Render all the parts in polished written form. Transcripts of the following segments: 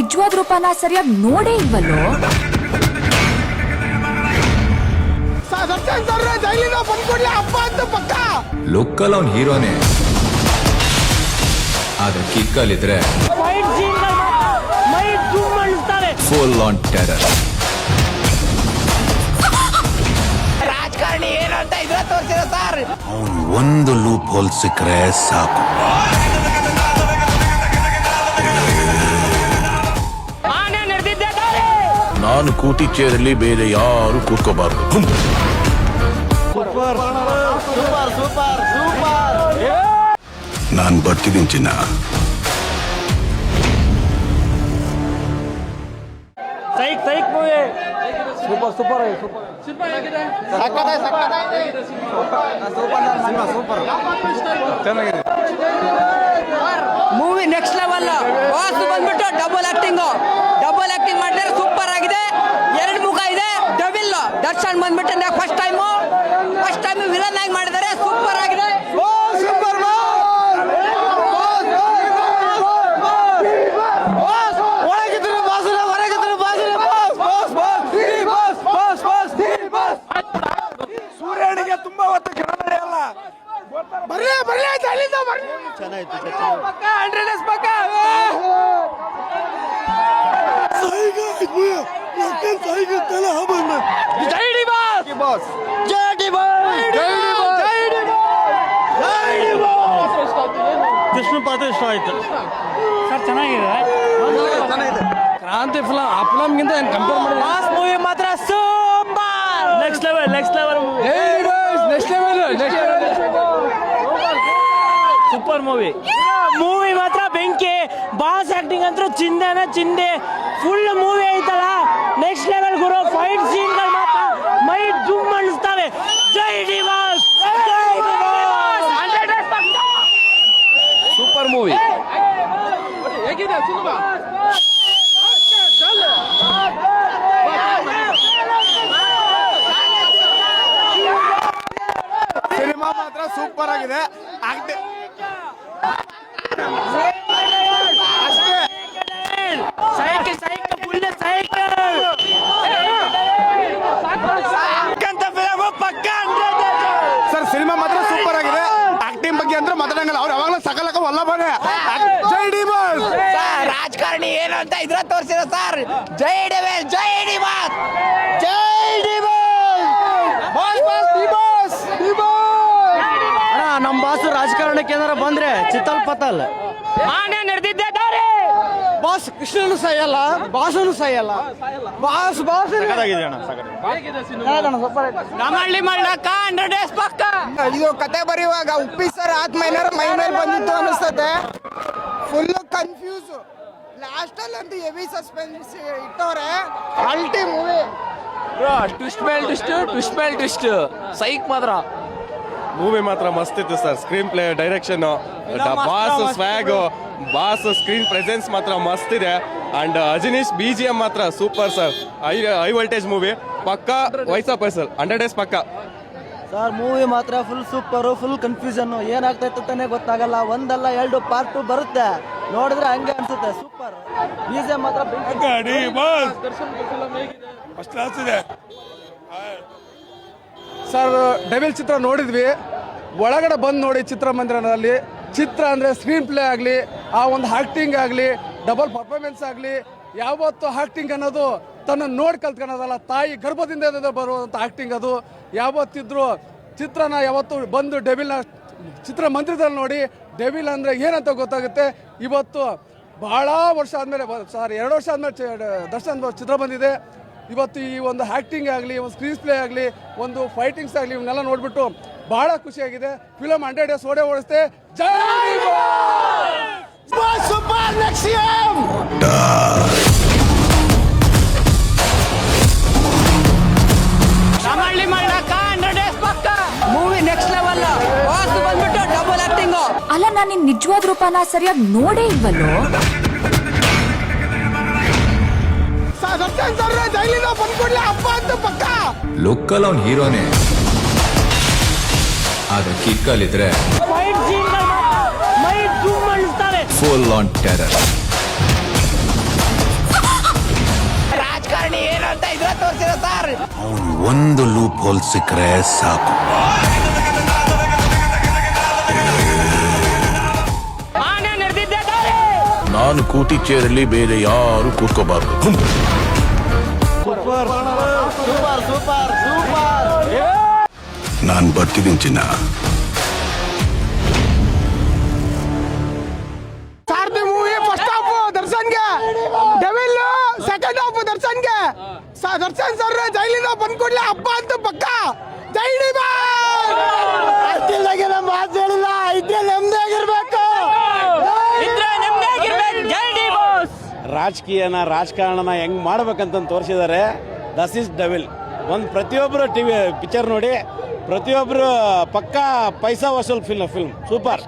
ನಿಜವಾದ ರೂಪನ ಸರಿಯಾಗಿ ನೋಡೇ ಇಲ್ವಲ್ಲೋ. ಲುಕ್ಕಲ್ಲಿ ಅವ್ನ್ ಹೀರೋನೇ, ಆದ್ರೆ ಕಿಕ್ಕಲ್ಲಿದ್ರೆ ಫುಲ್ ಆನ್ ಟೆರರ್. ರಾಜಕಾರಣಿ ಏನು ಅಂತ ಇದ್ರ ತೋರಿಸಿದ ಸರ್. ಅವನು ಒಂದು ಲೂಪ್ ಹೋಲ್ ಸಿಕ್ಕರೆ ಸಾಕು. ನಾನು ಕೂತಿ ಚೇರಲ್ಲಿ ಬೇರೆ ಯಾರು ಕೂತ್ಕೋಬಾರ್ದು. ನಾನು ಬರ್ತಿದ್ದೀನಿ ಚಿನ್ನ. Movie next level. ಬಾಸ್ ಬಂದ್ಬಿಟ್ಟು ಡಬಲ್ ಆಕ್ಟಿಂಗ್ ಮಾಡಿದ್ರೆ ಸೂಪರ್ ಆಗಿದೆ. ಎರಡು ಮುಖ ಇದೆ. ಡೆವಿಲ್ ದರ್ಶನ್ ಬಂದ್ಬಿಟ್ಟು ಫಸ್ಟ್ ಟೈಮ್ ವಿಲನ್ ಆಗಿ ಮಾಡಿದ್ದಾರೆ. ಸೂಪರ್ ಆಗಿದೆ. ಸೂರ್ಯನಿಗೆ ತುಂಬಾ ಹೊತ್ತು ಕೆಳ ನಡೆಯಲ್ಲ. ಕೃಷ್ಣ ಪಾತ್ರ ಇಷ್ಟ ಆಯ್ತು ಸರ್. ಚೆನ್ನಾಗಿದೆ ಕ್ರಾಂತಿ ಫಿಲಂ ಆ ಫಿಲಂಗಿಂತ ಕಂಪೇರ್ ಮಾಡಿ ಮೂವಿ ಮಾತ್ರ super. Next level super movie ಮಾತ್ರ ಬೆಂಕಿ. ಬಾಸ್ ಆಕ್ಟಿಂಗ್ ಅಂತೂ ಚಿಂದೆ ಫುಲ್ ಮೂವಿ ಐತಲ್ಲ ನೆಕ್ಸ್ಟ್ ಲೆವೆಲ್ ಗುರು. ಫೈಟ್ ಸೀನ್ಗಳು ಮಾತ್ರ ಮೈ ಜುಮ್ ಅನಿಸ್ತವೆ. ಜೈ D boss. Super movie. Cinema ಮಾತ್ರ ಸೂಪರ್ ಆಗಿದೆ. ಸರ್ ಸಿನಿಮಾ ಮಾತ್ರ ಸೂಪರ್ ಆಗಿದೆ. ಆಕ್ಟಿಂಗ್ ಬಗ್ಗೆ ಅಂದ್ರೆ ಮಾತಾಡಂಗಿಲ್ಲ. ಅವ್ರು ಯಾವಾಗಲೂ ಸಕಲಕ ವಲ್ಲಭನೇ. ಜೈ ಡಿ ಬಾಸ್. ರಾಜಕಾರಣಿ ಏನು ಅಂತ ಇದ್ರ ತೋರಿಸಿದ ಸರ್. ಜೈ ಡಿ ಬಾಸ್. ನಮ್ಮ ಬಾಸು ರಾಜಕಾರಣಕ್ಕೆ ಏನಾರ ಬಂದ್ರೆ ಚಿತ್ತಲ್ ಪತ್ತಲ್ ಬಾಸ್ ಕೃಷ್ಣನು ಸಾಯಲ್ಲ, ಬಾಸನು ಸಾಯಲ್ಲ. ಬಾಸ್ ನಮ್ಮಳ್ಳಿ ಮಾಡಕ್ಕ 100 days ಪಕ್ಕ. ಇದು ಕತೆ ಬರೆಯುವಾಗ ಉಪ್ಪಿ ಸರ್ ಆತ್ಮ ಏನಾರು ಮೈ ಮೇಲೆ ಬಂದಿತ್ತು ಅನಿಸ್ತದೆ. Full confuse. ಲಾಸ್ಟ್ ಅಲ್ಲಿ ಅಂತೂ ಹೆವಿ ಸಸ್ಪೆನ್ಸ್ ಇಟ್ಟವ್ರೆ. ಅಲ್ಟಿ ಮೂವಿ. ಟ್ವಿಸ್ಟ್ ಸೈಕ್ ಮಾತ್ರ. ಮೂವಿ ಮಾತ್ರ ಮಸ್ತ್ ಇತ್ತು sir. Screen play, direction, boss ಸ್ವ್ಯಾಗ್, boss screen presence ಮಾತ್ರ ಮಸ್ತ್ ಇದೆ. ಅಂಡ್ ಅಜನೀಶ್ BGM ಮಾತ್ರ super sir. High voltage movie ಪಕ್ಕ. ವೈಸಾ ಪೈಸಲ್ 100 days ಪಕ್ಕ ಸರ್. ಮೂವಿ ಮಾತ್ರ ಫುಲ್ ಸೂಪರ್. ಫುಲ್ ಕನ್ಫ್ಯೂಷನ್ ಏನಾಗ್ತಾ ಇತ್ತು ತಾನೇ ಗೊತ್ತಾಗಲ್ಲ. ಒಂದಲ್ಲ 2 ಪಾರ್ಟ್ ಬರುತ್ತೆ. ನೋಡಿದ್ರೆ ಹಂಗೆ ಅನ್ಸುತ್ತೆ. ಸೂಪರ್. BGM ಮಾತ್ರ ಫಸ್ಟ್ ಕ್ಲಾಸ್ ಇದೆ ಸರ್. ಡೆವಿಲ್ ಚಿತ್ರ ನೋಡಿದ್ವಿ. ಒಳಗಡೆ ಬಂದು ನೋಡಿ ಚಿತ್ರಮಂದಿರದಲ್ಲಿ. ಚಿತ್ರ ಅಂದರೆ ಸ್ಕ್ರೀನ್ ಪ್ಲೇ ಆಗಲಿ, ಆ ಒಂದು ಆ್ಯಕ್ಟಿಂಗ್ ಆಗಲಿ, ಡಬಲ್ ಪರ್ಫಾರ್ಮೆನ್ಸ್ ಆಗಲಿ, ಯಾವತ್ತು ಆ್ಯಕ್ಟಿಂಗ್ ಅನ್ನೋದು ತನ್ನ ನೋಡಿ ಕಲ್ತ್ಕೊಳ್ಳೋದಲ್ಲ. ತಾಯಿ ಗರ್ಭದಿಂದ ಬರುವಂಥ ಆ್ಯಕ್ಟಿಂಗ್ ಅದು. ಯಾವತ್ತಿದ್ರು ಚಿತ್ರನ ಯಾವತ್ತು ಬಂದು ಡೆವಿಲ್ನ ಚಿತ್ರಮಂದಿರದಲ್ಲಿ ನೋಡಿ ಡೆವಿಲ್ ಅಂದರೆ ಏನಂತ ಗೊತ್ತಾಗುತ್ತೆ. ಇವತ್ತು ಭಾಳ ವರ್ಷ ಆದಮೇಲೆ ಸರ್ 2 ವರ್ಷ ಆದಮೇಲೆ ದರ್ಶನ್ ಚಿತ್ರ ಬಂದಿದೆ. ಇವತ್ತು ಈ ಒಂದು ಆ್ಯಕ್ಟಿಂಗ್ ಆಗಲಿ, ಒಂದು ಸ್ಕ್ರೀನ್ ಪ್ಲೇ ಆಗಲಿ, ಒಂದು ಫೈಟಿಂಗ್ಸ್ ಆಗಲಿ, ಇವನ್ನೆಲ್ಲ ನೋಡಿಬಿಟ್ಟು ಭಾಳ ಖುಷಿಯಾಗಿದೆ. Film 100 days ಓಡಿಸ್ತೆ. ಜೈ ಸೂಪರ್. ನೆಕ್ಸ್ಟ್ ನಮ್ಮಳ್ಳಿ ಮಾಡಕ್ಕ 100 days ಪಕ್ಕ. Movie next level. ಬಾಸ್ ಬಂದ್ಬಿಟ್ಟು ಡಬಲ್ ಆಕ್ಟಿಂಗ್. ಅಲ್ಲ, ನಾನು ನಿನ್ ನಿಜವಾದ ರೂಪನ ಸರಿಯಾಗಿ ನೋಡೇ ಇಲ್ವಲ್ಲೋ. ಲುಕ್ಕಲ್ಲಿ ಅವ್ನ್ ಹೀರೋನೇ, ಆದ್ರೆ ಕಿಕ್ಕಲ್ಲಿದ್ರೆ ಫುಲ್ ಆನ್ ಟೆರರ್. ತೋರಿಸಿದೆ ಸರ್. ಅವನು ಒಂದು ಲೂಪ್ ಹೋಲ್ ಸಿಕ್ಕರೆ ಸಾಕು. ನಾನು ಕೂತಿ ಚೇರಲ್ಲಿ ಬೇರೆ ಯಾರು ಕೂತ್ಕೋಬಾರ್ದು. ನಾನು ಬರ್ತಿದ್ದೀನಿ ಚಿನ್ನ. ಸಾರಥಿ ಮೂವಿ ಫಸ್ಟ್ ಹಾಫ್ ದರ್ಶನ್ಗೆ, ಡೆವಿಲ್ ಸೆಕೆಂಡ್ ಹಾಫ್ ದರ್ಶನ್ಗೆ. ದರ್ಶನ್ ಸರ್ ಜೈಲಿಂದ ಬಂದ್ ಕೂಡಲೇ ಹಬ್ಬ ಅಂತ ಪಕ್ಕ. ಜೈ ಡಿ ಬಾಸ್. ಮಾತು ಹೇಳಿಲ್ಲ, ಇದ್ರೆ ನೆಮ್ಮದಿಯಾಗಿರ್ಬೇಕು. ರಾಜಕಾರಣನ ಹೆಂಗ್ ಮಾಡ್ಬೇಕಂತ ತೋರಿಸಿದ್ದಾರೆ. This is devil. ಒಂದು ಪ್ರತಿಯೊಬ್ಬರು ಟಿವಿ ಪಿಕ್ಚರ್ ನೋಡಿ, ಪ್ರತಿಯೊಬ್ಬರು ಪಕ್ಕಾ ಪೈಸಾ ವಸೂಲ್ ಫಿಲ್ಮ್ ಸೂಪರ್.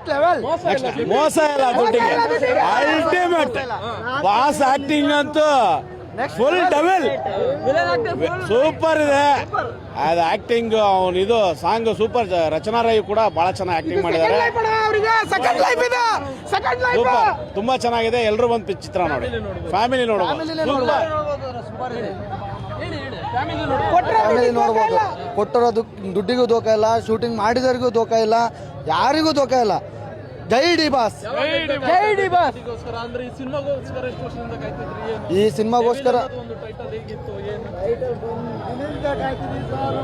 ಮೋಸ ಇಲ್ಲ ದುಡ್ಡಿಗೆ. ಅಲ್ಟಿಮೇಟ್ ಬಾಸ್ ಆಕ್ಟಿಂಗ್ ಅಂತೂ ಫುಲ್ ಡೆವಿಲ್ ಸೂಪರ್ ಇದೆ. ಅದು ಆಕ್ಟಿಂಗ್ ಅವನು ಇದು ಸಾಂಗ್ ಸೂಪರ್. ರಚನಾ ರೈ ಕೂಡ ಬಹಳ ಚೆನ್ನಾಗಿ ಆಕ್ಟಿಂಗ್ ಮಾಡಿದ್ದಾರೆ. ಸೂಪರ್, ತುಂಬಾ ಚೆನ್ನಾಗಿದೆ. ಎಲ್ಲರೂ ಬಂದು ಚಿತ್ರ ನೋಡಿ, ಫ್ಯಾಮಿಲಿ ನೋಡಬಹುದು. ನೋಡ್ಬೋದು. ಕೊಟ್ಟಿರೋದು ದುಡ್ಡಿಗೂ ದೋಖ ಇಲ್ಲ, ಶೂಟಿಂಗ್ ಮಾಡಿದವರಿಗೂ ದೋಖ ಇಲ್ಲ, ಯಾರಿಗೂ ದೋಖ ಇಲ್ಲ. ಜೈ ಡಿ ಬಾಸ್. ಜೈ ಡಿ ಬಾಸ್. ಈ ಸಿನಿಮಾಗೋಸ್ಕರ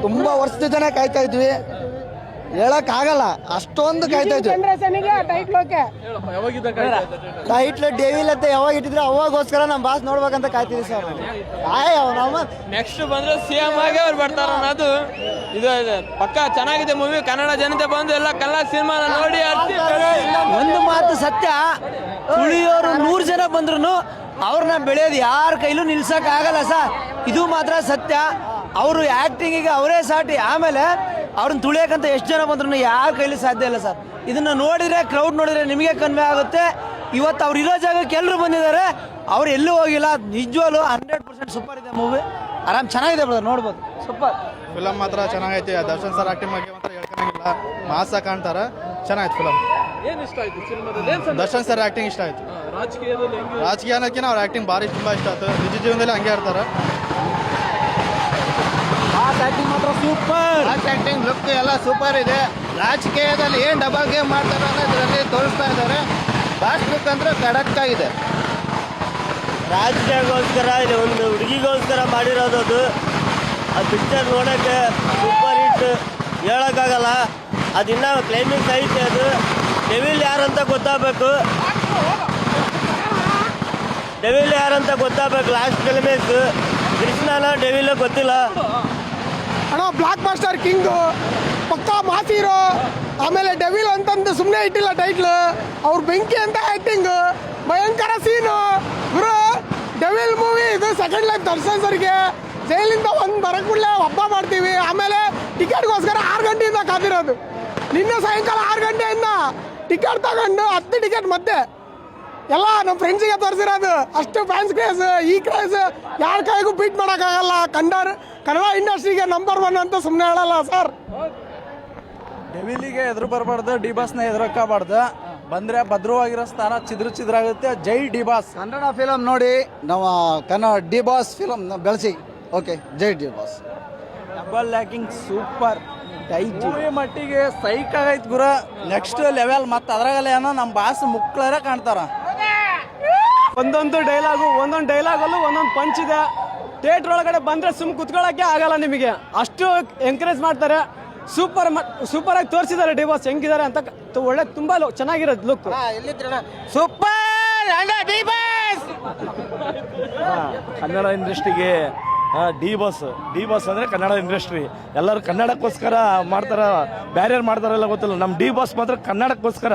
ತುಂಬಾ ವರ್ಷದ ಕಾಯ್ತಾ ಇದ್ವಿ. ಹೇಳಕ್ ಆಗಲ್ಲ, ಅಷ್ಟೊಂದು ಕಾಯ್ತಾ ಇದ್ವಿ. ಟೈಟ್ಲ್ ಡೆವಿಲ್ ಅಂತ ಯಾವಾಗ ಇಟ್ಟಿದ್ರೆ ಅವಾಗೋಸ್ಕರ ನಮ್ಮ ಬಾಸ್ ನೋಡ್ಬೇಕಂತ ಕಾಯ್ತಿದ್ವಿ ಸರ್. ನೆಕ್ಸ್ಟ್ ಬಂದ್ರೆ ಸಿಎಂ ಆಗಿ ಅವ್ರು ಬರ್ತಾರ ಅನ್ನೋದು ಇದು ಪಕ್ಕ ಚೆನ್ನಾಗಿದೆ ಮೂವಿ. ಕನ್ನಡ ಜನತೆ ಬಂದು ಎಲ್ಲ ಕನ್ನಡ ಸಿನಿಮಾ ನೋಡಿ ಒಂದು ಮಾತು ಸತ್ಯ, ತುಳಿಯೋರು 100 ಜನ ಬಂದ್ರು ಅವ್ರನ್ನ ಬೆಳೆಯೋದು ಯಾರ ಕೈಲೂ ನಿಲ್ಸಕ್ ಆಗಲ್ಲ ಸರ್. ಇದು ಮಾತ್ರ ಸತ್ಯ. ಅವರು ಆಕ್ಟಿಂಗಿಗೆ ಅವರೇ ಸಾಟಿ. ಆಮೇಲೆ ಅವ್ರನ್ನ ತುಳಿಯಕ್ಕಂತ ಎಷ್ಟು ಜನ ಬಂದ್ರು ಯಾರ ಕೈಲಿ ಸಾಧ್ಯ ಇಲ್ಲ ಸರ್. ಇದನ್ನ ನೋಡಿದ್ರೆ, ಕ್ರೌಡ್ ನೋಡಿದ್ರೆ ನಿಮಗೆ ಕನ್ವೆ ಆಗುತ್ತೆ. ಇವತ್ತು ಅವ್ರು ಇರೋ ಜಾಗಕ್ಕೆ ಎಲ್ಲರೂ ಬಂದಿದ್ದಾರೆ, ಅವ್ರು ಎಲ್ಲೂ ಹೋಗಿಲ್ಲ. ನಿಜವಾಗ್ಲೂ 100% ಸೂಪರ್ ಇದೆ ಮೂವಿ. ಆರಾಮ್ ಚೆನ್ನಾಗಿದೆ ಬ್ರದರ್, ನೋಡ್ಬೋದು. ಸೂಪರ್ ಫಿಲಮ್ ಮಾತ್ರ ಚೆನ್ನಾಗೈತಿ. ದರ್ಶನ್ ಸರ್ ಆಕ್ಟಿಂಗ್ ಬಗ್ಗೆ ಮಾತ್ರ ಹೇಳ್ಕೊಳಂಗಿಲ್ಲ, ಮಾಸ ಕಾಣ್ತಾರ. ಚೆನ್ನಾಗಿತ್ತು ಫಿಲಮ್. ದರ್ಶನ್ ಸರ್ ಆಕ್ಟಿಂಗ್ ಇಷ್ಟ ಆಯ್ತು. ರಾಜಕೀಯ ಅನ್ನೋದಕ್ಕಿಂತ ಅವ್ರ ಆಕ್ಟಿಂಗ್ ಭಾರಿ ತುಂಬಾ ಇಷ್ಟ ಆಯ್ತು. ನಿಜ ಜೀವನದಲ್ಲಿ ಹಂಗೆ ಇರ್ತಾರ. ಆಕ್ಟಿಂಗ್ ಮಾತ್ರ ಸೂಪರ್. ಆಕ್ಟಿಂಗ್ ಲುಕ್ ಎಲ್ಲ ಸೂಪರ್ ಇದೆ. ರಾಜಕೀಯದಲ್ಲಿ ಏನ್ ಡಬಲ್ ಗೇಮ್ ಮಾಡ್ತಾರೆ ಅನ್ನೋದ್ರಲ್ಲಿ ತೋರಿಸ್ತಾ ಇದ್ದಾರೆ. ಬಾಸ್ ಲುಕ್ ಅಂದ್ರೆ ಖಡಕ್ ಆಗಿದೆ. ರಾಜಕೀಯಕ್ಕೋಸ್ಕರ ಇದೆ, ಒಂದು ಹುಡುಗಿಗೋಸ್ಕರ ಮಾಡಿರೋದು ಅದು. ಆ ಪಿಕ್ಚರ್ ನೋಡೋಕ್ಕೆ ಸೂಪರ್ ಹಿಟ್, ಹೇಳೋಕ್ಕಾಗಲ್ಲ. ಅದಿನ್ನ ಕ್ಲೈಮ್ಯಾಕ್ಸ್ ಐತೆ. ಅದು ಡೆವಿಲ್ ಯಾರಂತ ಗೊತ್ತಾಗಬೇಕು. ಡೆವಿಲ್ ಯಾರಂತ ಗೊತ್ತಾಗಬೇಕು ಲಾಸ್ಟ್ ಕ್ಲೈಮ್ಯಾಕ್ಸ್. ಕೃಷ್ಣನ ಡೆವಿಲ್ ಗೊತ್ತಿಲ್ಲ. ಅಣ್ಣ ಬ್ಲಾಕ್ ಮಾಸ್ಟರ್ ಕಿಂಗ್ ಪಕ್ಕಾ ಮಾಸ್ ಹೀರೋ. ಆಮೇಲೆ ಡೆವಿಲ್ ಅಂತಂದು ಸುಮ್ಮನೆ ಇಟ್ಟಿಲ್ಲ ಟೈಟ್ಲ್. ಅವ್ರ ಬೆಂಕಿ ಅಂತ ಆಕ್ಟಿಂಗ್, ಭಯಂಕರ ಸೀನು ಗುರು. ಡೆವಿಲ್ ಮೂವಿ ಇದು ಸೆಕೆಂಡ್ ಲೈಫ್ ದರ್ಶನ್ ಸರ್ಗೆ. ಜೈಲಿಂದ ಬರಕೂಡಲೇ ಹಬ್ಬ ಮಾಡ್ತೀವಿ. ಆಮೇಲೆ ಟಿಕೆಟ್ಗೋಸ್ಕರ 6 ಗಂಟೆಯಿಂದ ಕಾದಿರೋದು. ನಿನ್ನೆ ಸಾಯಂಕಾಲ 6 ಗಂಟೆಯಿಂದ ಟಿಕೆಟ್ ತಗೊಂಡು 10 ಟಿಕೆಟ್ ಮತ್ತೆ ಎಲ್ಲ ನಮ್ಮ ಫ್ರೆಂಡ್ಸಿಗೆ ತೋರಿಸಿರೋದು. ಅಷ್ಟು ಫ್ಯಾನ್ಸ್ ಕ್ರೇಜ್. ಈ ಕ್ರೇಜ್ ಯಾರ ಕೈಗೂ ಬೀಟ್ ಮಾಡೋಕ್ಕಾಗಲ್ಲ. ಕನ್ನಡ ಇಂಡಸ್ಟ್ರಿಗೆ ನಂಬರ್ 1 ಅಂತ ಸುಮ್ಮನೆ ಹೇಳಲ್ಲ ಸರ್. ಡೆವಿಲಿಗೆ ಎದುರು ಬರಬಾರ್ದು, ಡಿ ಬಾಸ್ನ ಎದುರಕ್ಕಬಾರ್ದು. ಬಂದ್ರೆ ಭದ್ರವಾಗಿರೋ ಸ್ಥಾನ ಚಿದ್ರಾಗುತ್ತೆ. ಜೈ ಡಿ ಬಾಸ್. ಕನ್ನಡ ಫಿಲಮ್ ನೋಡಿ, ನಾವು ಕನ್ನಡ ಡಿ ಬಾಸ್ ಫಿಲಮ್ ಬೆಳೆಸಿ. ಓಕೆ, ಜೈ D boss. Double acting super. Movie ಮಟ್ಟಿಗೆ ಸೈಕ್ ಆಗೈತ್ ಗುರು, ನೆಕ್ಸ್ಟ್ ಲೆವೆಲ್. ಮತ್ತೆ ಅದ್ರಾಗಲ್ಲ ಏನೋ ನಮ್ಮ ಬಾಸ್ ಮುಕ್ಳರ ಕಾಣ್ತಾರ. ಒಂದೊಂದು ಡೈಲಾಗಲ್ಲೂ ಒಂದೊಂದು ಪಂಚ್ ಇದೆ. ಥಿಯೇಟರ್ ಒಳಗಡೆ ಬಂದ್ರೆ ಸುಮ್ ಕುತ್ಕೊಳ್ಳೋಕೆ ಆಗಲ್ಲ ನಿಮಗೆ, ಅಷ್ಟು ಎಂಕರೇಜ್ ಮಾಡ್ತಾರೆ. ಸೂಪರ್ ಆಗಿ ತೋರಿಸಿದ್ದಾರೆ ಡಿ ಬಾಸ್ ಹೆಂಗಿದ್ದಾರೆ ಅಂತ. ಒಳ್ಳೆ ತುಂಬಾ ಚೆನ್ನಾಗಿರೋದು look. Super D boss. Kannada ಇಂಡಸ್ಟ್ರಿಗೆ ಡಿ ಬಾಸ್ ಅಂದರೆ ಕನ್ನಡ ಇಂಡಸ್ಟ್ರಿ. ಎಲ್ಲರೂ ಕನ್ನಡಕ್ಕೋಸ್ಕರ ಮಾಡ್ತಾರ, ಬ್ಯಾರಿಯರ್ ಮಾಡ್ತಾರಲ್ಲ ಗೊತ್ತಿಲ್ಲ. ನಮ್ಮ ಡಿ ಬಾಸ್ ಮಾತ್ರ ಕನ್ನಡಕ್ಕೋಸ್ಕರ.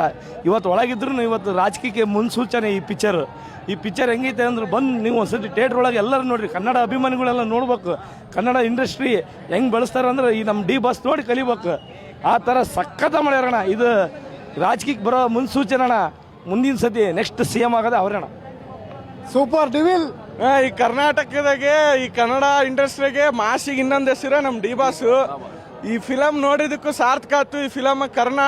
ಇವತ್ತು ಒಳಗಿದ್ರು ಇವತ್ತು ರಾಜಕೀಯಕ್ಕೆ ಮುನ್ಸೂಚನೆ ಈ ಪಿಕ್ಚರ್ ಹೆಂಗೈತೆ ಅಂದ್ರೆ ಬಂದು ನೀವು ಒಂದ್ಸತಿ ಥಿಯೇಟ್ರ್ ಒಳಗೆ ಎಲ್ಲರೂ ನೋಡ್ರಿ. ಕನ್ನಡ ಅಭಿಮಾನಿಗಳೆಲ್ಲ ನೋಡ್ಬೇಕು ಕನ್ನಡ ಇಂಡಸ್ಟ್ರಿ ಹೆಂಗೆ ಬೆಳೆಸ್ತಾರೆ ಅಂದ್ರೆ ಈ ನಮ್ಮ ಡಿ ಬಾಸ್ ನೋಡಿ ಕಲಿಬೇಕು. ಆ ಥರ ಸಖತ್ತ ಮಾಡ್ಯಾರಣ. ಇದು ರಾಜಕೀಯಕ್ಕೆ ಬರೋ ಮುನ್ಸೂಚನೆ ಅಣ್ಣ. ಮುಂದಿನ ಸತಿ ನೆಕ್ಸ್ಟ್ CM ಆಗೋದು ಅವರಣ್ಣ. Super devil. ಈ ಕರ್ನಾಟಕದಾಗೆ ಈ ಕನ್ನಡ ಇಂಡಸ್ಟ್ರಿಗೆ ಮಾಸಿಗೆ ಇನ್ನೊಂದು ಹೆಸರು ನಮ್ಮ ಡಿ ಬಾಸು. ಈ ಫಿಲಮ್ ನೋಡಿದಕ್ಕೂ ಸಾರ್ಥಕ ಆಯ್ತು. ಈ ಫಿಲಮ್ ಕರ್ಣ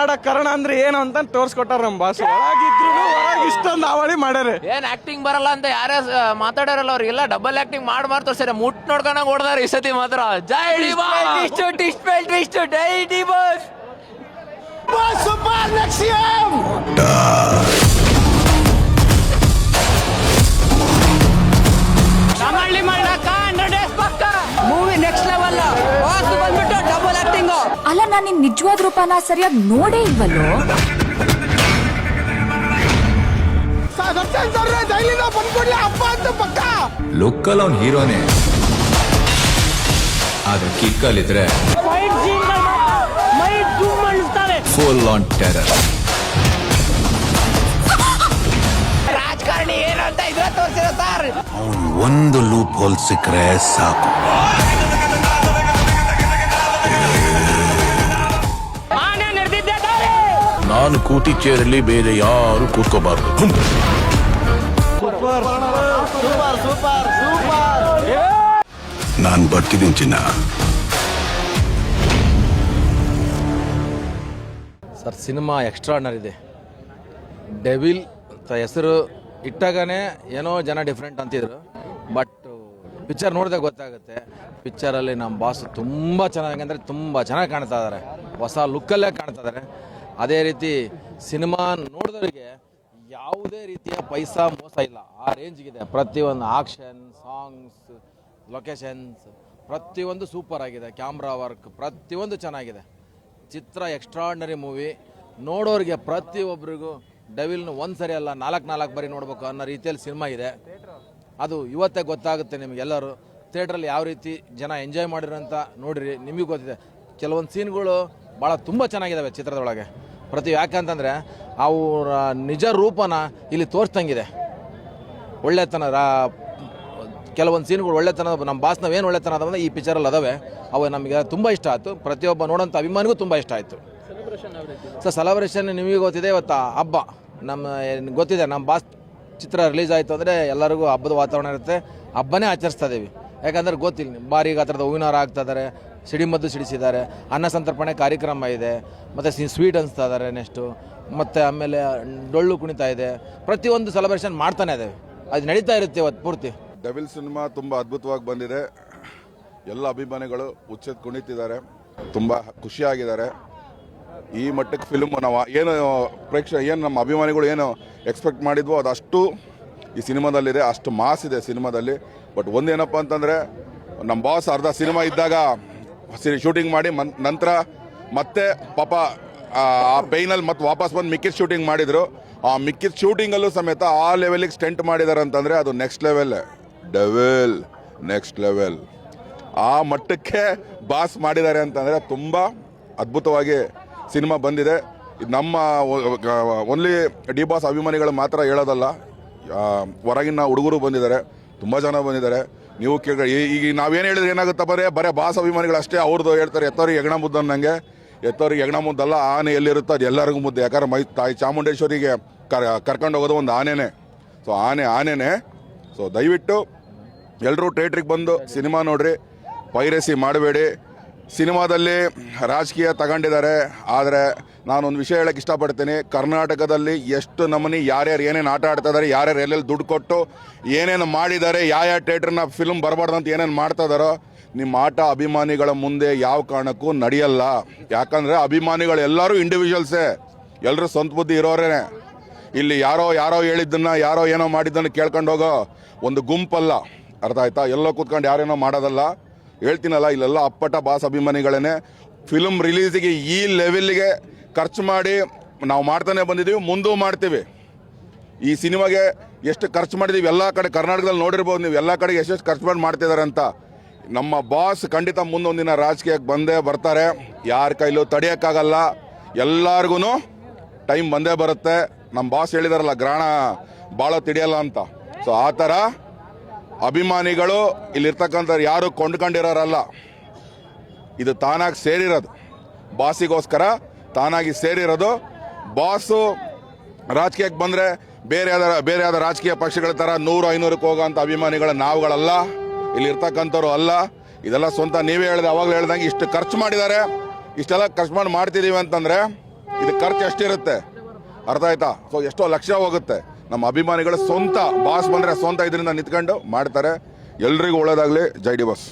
ಅಂದ್ರೆ ಏನು ಅಂತ ತೋರ್ಸ್ಕೊಟ್ಟಾರ ನಮ್ಮ ಬಾಸ್. ಒಳಗಿದ್ರು ಹೊರಗೆ ಇಷ್ಟೊಂದು ಅವಳಿ ಮಾಡ್ಯಾರೆ. ಏನ್ ಆಕ್ಟಿಂಗ್ ಬರಲ್ಲ ಅಂತ ಯಾರೇ ಮಾತಾಡಾರಲ್ಲ ಅವ್ರಿಗೆಲ್ಲ ಡಬಲ್ ಆಕ್ಟಿಂಗ್ ಮಾಡಿ ತೋರ್ಸಾರೆ. ಮುಟ್ ನೋಡ್ಕೊಂಡಾಗ ಹೊಡ್ದಾರ ಈ ಸತಿ ಮಾತ್ರ. ಜೈ ಡಿ ಬಾಸ್ ಡೈ D boss super next movie next level. Boss ಬಂದ್ಬಿಟ್ಟು ಡಬಲ್ ಆಕ್ಟಿಂಗ್. ಅಲ್ಲ ನಾನು ನಿನ್ ನಿಜವಾದ ರೂಪನ ಸರಿಯಾಗಿ ನೋಡೇ ಇಲ್ವಲ್ಲೋ. ಲುಕ್ಕಲ್ಲಿ ಅವ್ನ್ ಹೀರೋನೇ, ಆದ್ರೆ ಕಿಕ್ಕಲ್ಲಿದ್ರೆ ಫೈಟ್ ಸೀನ್ಗಳು ಮಾತ್ರ ಮೈ ದುಮ್ ಅನಿಸ್ತವೆ. Full on terror. ರಾಜಕಾರಣಿ ಏನು ಅಂತ ಇದ್ರೆ ತೋರಿಸಿರೋ ಸರ್. ಒಂದು ಲೂಪ್ ಹೋಲ್ ಸಿಕ್ಕರೆ ಸಾಕು. ನಾನು ಕೂತಿ ಚೇರಲ್ಲಿ ಬೇರೆ ಯಾರು ಕೂತ್ಕೋಬಾರ್ದು. ನಾನು ಬರ್ತಿದ್ದೀನಿ ಚಿನ್ನ. ಸರ್ ಸಿನಿಮಾ ಎಕ್ಸ್ಟ್ರಾರ್ಡಿನರಿ ಇದೆ. ಡೆವಿಲ್ ಹೆಸರು ಇಟ್ಟಾಗನೇ ಏನೋ ಜನ ಡಿಫ್ರೆಂಟ್ ಅಂತಿದ್ರು, ಬಟ್ ಪಿಕ್ಚರ್ ನೋಡಿದಾಗ ಗೊತ್ತಾಗುತ್ತೆ. ಪಿಕ್ಚರಲ್ಲಿ ನಮ್ಮ ಬಾಸ್ ತುಂಬ ಚೆನ್ನಾಗಿ ಅಂದರೆ ತುಂಬ ಚೆನ್ನಾಗಿ ಕಾಣ್ತಾ ಇದ್ದಾರೆ. ಹೊಸ ಲುಕ್ಕಲ್ಲೇ ಕಾಣ್ತಾ ಇದ್ದಾರೆ. ಅದೇ ರೀತಿ ಸಿನಿಮಾ ನೋಡಿದವರಿಗೆ ಯಾವುದೇ ರೀತಿಯ ಪೈಸಾ ಮೋಸ ಇಲ್ಲ, ಆ ರೇಂಜ್ಗಿದೆ. ಪ್ರತಿಯೊಂದು ಆಕ್ಷನ್, ಸಾಂಗ್ಸ್, ಲೊಕೇಶನ್ಸ್ ಪ್ರತಿಯೊಂದು ಸೂಪರ್ ಆಗಿದೆ. ಕ್ಯಾಮ್ರಾ ವರ್ಕ್ ಪ್ರತಿಯೊಂದು ಚೆನ್ನಾಗಿದೆ. ಚಿತ್ರ ಎಕ್ಸ್ಟ್ರಾರ್ಡಿನರಿ ಮೂವಿ. ನೋಡೋರಿಗೆ ಪ್ರತಿಯೊಬ್ಬರಿಗೂ ಡೆವಿಲ್ನ ಒಂದು ಸರಿ ಅಲ್ಲ 4 ಬಾರಿ ನೋಡಬೇಕು ಅನ್ನೋ ರೀತಿಯಲ್ಲಿ ಸಿನಿಮಾ ಇದೆ. ಅದು ಇವತ್ತೇ ಗೊತ್ತಾಗುತ್ತೆ ನಿಮಗೆಲ್ಲರೂ. ಥಿಯೇಟ್ರಲ್ಲಿ ಯಾವ ರೀತಿ ಜನ ಎಂಜಾಯ್ ಮಾಡಿರೋ ಅಂತ ನೋಡಿರಿ, ನಿಮಗೆ ಗೊತ್ತಿದೆ. ಕೆಲವೊಂದು ಸೀನ್ಗಳು ಭಾಳ ತುಂಬ ಚೆನ್ನಾಗಿದ್ದಾವೆ ಚಿತ್ರದೊಳಗೆ. ಯಾಕಂತಂದರೆ ಅವರ ನಿಜ ರೂಪನ ಇಲ್ಲಿ ತೋರಿಸ್ದಂಗಿದೆ. ಒಳ್ಳೆತನ ಕೆಲವೊಂದು ಸೀನ್ಗಳು ಒಳ್ಳೆತನ, ನಮ್ಮ ಬಾಸ್ ನಾವೇನು ಒಳ್ಳೆತನ ಅದಾವೆ ಈ ಪಿಕ್ಚರಲ್ಲಿ ಅದಾವೆ. ಅವು ನಮಗೆ ತುಂಬ ಇಷ್ಟ ಆಯಿತು. ಪ್ರತಿಯೊಬ್ಬ ನೋಡೋಂಥ ಅಭಿಮಾನಿಗೂ ತುಂಬ ಇಷ್ಟ ಆಯಿತು. ಸರ್ ಸೆಲೆಬ್ರೇಷನ್ ನಿಮಗೆ ಗೊತ್ತಿದೆ, ಇವತ್ತು ಹಬ್ಬ ನಮ್ಮ ಗೊತ್ತಿದೆ. ನಮ್ಮ ಬಾಸ್ ಚಿತ್ರ ರಿಲೀಸ್ ಆಯಿತು ಅಂದರೆ ಎಲ್ಲರಿಗೂ ಹಬ್ಬದ ವಾತಾವರಣ ಇರುತ್ತೆ. ಹಬ್ಬನೇ ಆಚರಿಸ್ತಾ ಇದ್ದೀವಿ. ಯಾಕಂದ್ರೆ ಗೊತ್ತಿಲ್ಲ, ಭಾರಿ ಗಾತ್ರದ ಹೂವಿನಾರ ಆಗ್ತಾ ಇದ್ದಾರೆ, ಸಿಡಿಮದ್ದು ಸಿಡಿಸಿದ್ದಾರೆ, ಅನ್ನ ಸಂತರ್ಪಣೆ ಕಾರ್ಯಕ್ರಮ ಇದೆ, ಮತ್ತು ಸ್ವೀಟ್ ಅನಿಸ್ತಾ ಇದ್ದಾರೆ ನೆಕ್ಸ್ಟು, ಮತ್ತು ಆಮೇಲೆ ಡೊಳ್ಳು ಕುಣಿತಾ ಇದೆ. ಪ್ರತಿಯೊಂದು ಸೆಲೆಬ್ರೇಷನ್ ಮಾಡ್ತಾನೆ ಇದ್ದೇವೆ. ಅದು ನಡೀತಾ ಇರುತ್ತೆ ಇವತ್ತು ಪೂರ್ತಿ. ಡೆವಿಲ್ ಸಿನಿಮಾ ತುಂಬ ಅದ್ಭುತವಾಗಿ ಬಂದಿದೆ. ಎಲ್ಲ ಅಭಿಮಾನಿಗಳು ಉಚ್ಚೆತ್ತು ಕುಣಿತಿದ್ದಾರೆ, ತುಂಬ ಖುಷಿಯಾಗಿದ್ದಾರೆ. ಈ ಮಟ್ಟಕ್ಕೆ ಫಿಲ್ಮ್ ನಾವು ಏನು ಏನು ನಮ್ಮ ಅಭಿಮಾನಿಗಳು ಏನು ಎಕ್ಸ್ಪೆಕ್ಟ್ ಮಾಡಿದ್ವೋ ಅದಷ್ಟು ಈ ಸಿನಿಮಾದಲ್ಲಿದೆ. ಅಷ್ಟು ಮಾಸ್ ಇದೆ ಸಿನಿಮಾದಲ್ಲಿ. ಬಟ್ ಒಂದೇನಪ್ಪ ಅಂತಂದರೆ, ನಮ್ಮ ಬಾಸ್ ಅರ್ಧ ಸಿನಿಮಾ ಇದ್ದಾಗ ಶೂಟಿಂಗ್ ಮಾಡಿ ನಂತರ ಮತ್ತೆ ಪಾಪ ಆ ಪೈನಲ್ಲಿ ಮತ್ತೆ ವಾಪಸ್ ಬಂದು ಮಿಕ್ಕಿದ ಶೂಟಿಂಗ್ ಮಾಡಿದರು. ಆ ಮಿಕ್ಕಿದ ಶೂಟಿಂಗಲ್ಲೂ ಸಮೇತ ಆ ಲೆವೆಲಿಗೆ ಸ್ಟೆಂಟ್ ಮಾಡಿದ್ದಾರೆ ಅಂತಂದರೆ ಅದು next level. Devil next level. ಆ ಮಟ್ಟಕ್ಕೆ ಬಾಸ್ ಮಾಡಿದ್ದಾರೆ ಅಂತಂದರೆ ತುಂಬ ಅದ್ಭುತವಾಗಿ ಸಿನಿಮಾ ಬಂದಿದೆ. ಇದು ನಮ್ಮ ಓನ್ಲಿ ಡಿ ಬಾಸ್ ಅಭಿಮಾನಿಗಳು ಮಾತ್ರ ಹೇಳೋದಲ್ಲ, ಹೊರಗಿನ ಹುಡುಗರು ಬಂದಿದ್ದಾರೆ, ತುಂಬ ಜನ ಬಂದಿದ್ದಾರೆ. ನೀವು ಈಗ ನಾವೇನು ಹೇಳಿದ್ರೆ ಏನಾಗುತ್ತಾ, ಬರೇ ಬಾಸ್ ಅಭಿಮಾನಿಗಳು ಅಷ್ಟೇ ಅವ್ರದ್ದು ಹೇಳ್ತಾರೆ. ಎತ್ತವ್ರಿಗೆ ಹೆಗಣ ಮುದ್ದು ಅನ್ನಂಗೆ, ಎತ್ತವ್ರಿಗೆ ಹೆಗಣ ಮುದ್ದಲ್ಲ, ಆನೆ ಎಲ್ಲಿರುತ್ತೋ ಅದು ಎಲ್ಲರಿಗೂ ಮುದ್ದು. ಯಾಕಂದ್ರೆ ತಾಯಿ ಚಾಮುಂಡೇಶ್ವರಿಗೆ ಕರ್ಕೊಂಡು ಹೋಗೋದು ಒಂದು ಆನೆನೇ. ಸೊ ಆನೆನೇ. ಸೊ ದಯವಿಟ್ಟು ಎಲ್ಲರೂ ಥಿಯೇಟ್ರಿಗೆ ಬಂದು ಸಿನಿಮಾ ನೋಡ್ರಿ, ಪೈರಸಿ ಮಾಡಬೇಡಿ. ಸಿನಿಮಾದಲ್ಲಿ ರಾಜಕೀಯ ತಗೊಂಡಿದ್ದಾರೆ, ಆದರೆ ನಾನೊಂದು ವಿಷಯ ಹೇಳಕ್ಕೆ ಇಷ್ಟಪಡ್ತೀನಿ. ಕರ್ನಾಟಕದಲ್ಲಿ ಎಷ್ಟು ನಮೂನಿ ಯಾರ್ಯಾರು ಏನೇನು ಆಟ ಆಡ್ತಾ ಇದ್ದಾರೆ, ಯಾರ್ಯಾರು ಎಲ್ಲೆಲ್ಲಿ ದುಡ್ಡು ಕೊಟ್ಟು ಏನೇನು ಮಾಡಿದ್ದಾರೆ, ಯಾವ ಥಿಯೇಟ್ರನ್ನ ಫಿಲ್ಮ್ ಬರಬಾರ್ದು ಅಂತ ಏನೇನು ಮಾಡ್ತಾ ಇದ್ದಾರೋ, ನಿಮ್ಮ ಆಟ ಅಭಿಮಾನಿಗಳ ಮುಂದೆ ಯಾವ ಕಾರಣಕ್ಕೂ ನಡೆಯಲ್ಲ. ಯಾಕಂದರೆ ಅಭಿಮಾನಿಗಳು ಎಲ್ಲರೂ ಇಂಡಿವಿಜುವಲ್ಸೇ, ಎಲ್ಲರೂ ಸ್ವಂತ ಬುದ್ಧಿ ಇರೋರೇನೆ. ಇಲ್ಲಿ ಯಾರೋ ಹೇಳಿದ್ದನ್ನು, ಯಾರೋ ಏನೋ ಮಾಡಿದ್ದನ್ನು ಕೇಳ್ಕೊಂಡು ಹೋಗೋ ಒಂದು ಗುಂಪಲ್ಲ. ಅರ್ಥ ಆಯ್ತಾ? ಎಲ್ಲೋ ಕೂತ್ಕೊಂಡು ಯಾರೇನೋ ಮಾಡೋದಲ್ಲ. ಹೇಳ್ತೀನಲ್ಲ, ಇಲ್ಲೆಲ್ಲ ಅಪ್ಪಟ ಬಾಸ್ ಅಭಿಮಾನಿಗಳೇ. ಫಿಲ್ಮ್ ರಿಲೀಸಿಗೆ ಈ ಲೆವೆಲ್ಗೆ ಖರ್ಚು ಮಾಡಿ ನಾವು ಮಾಡ್ತಾನೆ ಬಂದಿದ್ದೀವಿ, ಮುಂದೂ ಮಾಡ್ತೀವಿ. ಈ ಸಿನಿಮಾಗೆ ಎಷ್ಟು ಖರ್ಚು ಮಾಡಿದ್ದೀವಿ ಎಲ್ಲ ಕಡೆ ಕರ್ನಾಟಕದಲ್ಲಿ ನೋಡಿರ್ಬೋದು ನೀವು, ಎಲ್ಲ ಕಡೆಗೆ ಎಷ್ಟೆಷ್ಟು ಖರ್ಚು ಮಾಡ್ತಿದ್ದಾರೆ ಅಂತ. ನಮ್ಮ ಬಾಸ್ ಖಂಡಿತ ಮುಂದೊಂದಿನ ರಾಜಕೀಯಕ್ಕೆ ಬಂದೇ ಬರ್ತಾರೆ. ಯಾರ ಕೈಲೂ ತಡೆಯೋಕ್ಕಾಗಲ್ಲ. ಎಲ್ಲರಿಗೂ ಟೈಮ್ ಬಂದೇ ಬರುತ್ತೆ. ನಮ್ಮ ಬಾಸ್ ಹೇಳಿದಾರಲ್ಲ, ಗ್ರಹಣ ಭಾಳ ತಿಳಿಯಲ್ಲ ಅಂತ. ಸೊ ಆ ಥರ ಅಭಿಮಾನಿಗಳು ಇಲ್ಲಿರ್ತಕ್ಕಂಥವ್ರು ಯಾರು ಕೊಂಡ್ಕೊಂಡಿರೋರಲ್ಲ. ಇದು ತಾನಾಗಿ ಸೇರಿರೋದು, ಬಾಸಿಗೋಸ್ಕರ ತಾನಾಗಿ ಸೇರಿರೋದು. ಬಾಸು ರಾಜಕೀಯಕ್ಕೆ ಬಂದರೆ ಬೇರೆ ಯಾವ್ದಾರ ರಾಜಕೀಯ ಪಕ್ಷಗಳ ಥರ 100-500ಕ್ಕೆ ಹೋಗೋಂಥ ಅಭಿಮಾನಿಗಳ ನಾವುಗಳಲ್ಲ, ಇಲ್ಲಿರ್ತಕ್ಕಂಥವ್ರು ಅಲ್ಲ. ಇದೆಲ್ಲ ಸ್ವಂತ ನೀವೇ ಹೇಳಿದೆ, ಅವಾಗಲೂ ಹೇಳ್ದಂಗೆ ಇಷ್ಟು ಖರ್ಚು ಮಾಡಿದ್ದಾರೆ. ಇಷ್ಟೆಲ್ಲ ಖರ್ಚು ಮಾಡಿ ಮಾಡ್ತಿದೀವಿ ಅಂತಂದ್ರೆ ಇದು ಖರ್ಚು ಎಷ್ಟಿರುತ್ತೆ ಅರ್ಥ ಆಯ್ತಾ? ಸೊ ಎಷ್ಟೋ ಲಕ್ಷ ಹೋಗುತ್ತೆ. ನಮ್ಮ ಅಭಿಮಾನಿಗಳು ಸ್ವಂತ ಬಾಸ್ ಬಂದ್ರೆ ಸ್ವಂತ ಇದರಿಂದ ನಿಂತ್ಕೊಂಡು ಮಾಡ್ತಾರೆ. ಎಲ್ರಿಗೂ ಒಳ್ಳೇದಾಗ್ಲಿ. ಜೈ ಡಿ ಬಾಸ್.